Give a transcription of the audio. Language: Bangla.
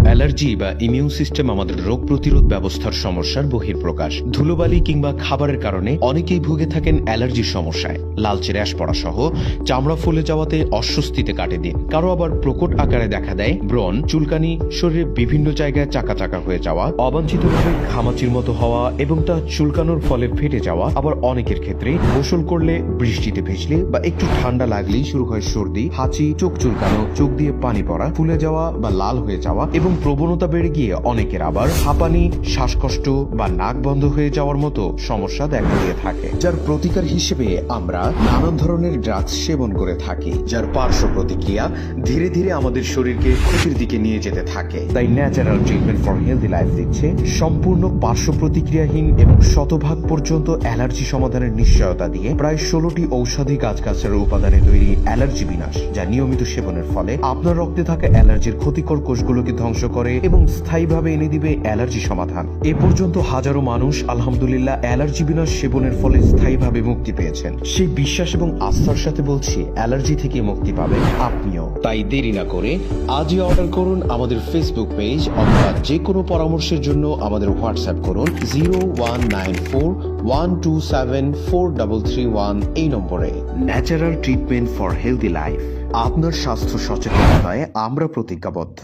অ্যালার্জি বা ইমিউন সিস্টেম আমাদের রোগ প্রতিরোধ ব্যবস্থার সমস্যার বহিঃপ্রকাশ। ধুলোবালি কিংবা খাবারের কারণে অনেকেই ভুগে থাকেন অ্যালার্জির সমস্যায়। লালচে র্যাশ পড়া সহ চামড়া ফুলে যাওয়াতে অস্বস্তিতে কাটে দিন। কারো আবার প্রকট আকারে দেখা দেয় ব্রণ, চুলকানি, শরীরের বিভিন্ন জায়গায় চাকা চাকা হয়ে যাওয়া, অবাঞ্ছিতভাবে ঘামাচির মতো হওয়া এবং তা চুলকানোর ফলে ফেটে যাওয়া। আবার অনেকের ক্ষেত্রে গোসল করলে, বৃষ্টিতে ভিজলে বা একটু ঠান্ডা লাগলেই শুরু হয় সর্দি, হাঁচি, চোখ চুলকানো, চোখ দিয়ে পানি পড়া, ফুলে যাওয়া বা লাল হয়ে যাওয়া এবং প্রবণতা বেড়ে গিয়ে অনেকের আবার হাঁপানি, শ্বাসকষ্ট বা নাক বন্ধ হয়ে যাওয়ার মতো সমস্যা দেখা দিয়ে থাকে, যার প্রতিকার হিসেবে আমরা নানান ধরনের ড্রাগস সেবন করে থাকি, যার পার্শ্ব প্রতিক্রিয়া ধীরে ধীরে আমাদের শরীরকে ক্ষতির দিকে নিয়ে যেতে থাকে। তাই natural treatment for healthy life দিচ্ছে সম্পূর্ণ পার্শ্ব প্রতিক্রিয়াহীন এবং শতভাগ পর্যন্ত অ্যালার্জি সমাধানের নিশ্চয়তা দিয়ে প্রায় 16টি ঔষধি গাছগাছড়ার উপাদানে তৈরি অ্যালার্জি বিনাশ, যা নিয়মিত সেবনের ফলে আপনার রক্তে থাকা অ্যালার্জির ক্ষতিকর কোষগুলোকে ধ্বংস করে এবং স্থায়ীভাবে এনে দিবে অ্যালার্জি সমাধান। এ পর্যন্ত হাজারো মানুষ আলহামদুলিল্লাহ অ্যালার্জি বিনাশ সেবনের ফলে স্থায়ীভাবে মুক্তি পেয়েছেন। সেই বিশ্বাস এবং আস্থার সাথে বলছি, অ্যালার্জি থেকে মুক্তি পাবেন আপনিও। তাই দেরি না করে আজই অর্ডার করুন আমাদের ফেসবুক পেজ, অথবা যে কোনো পরামর্শের জন্য আমাদের হোয়াটসঅ্যাপ করুন 019412743331 এই নম্বরে। Natural treatment for healthy life, আপনার স্বাস্থ্য সচেতনতায় আমরা প্রতিজ্ঞাবদ্ধ।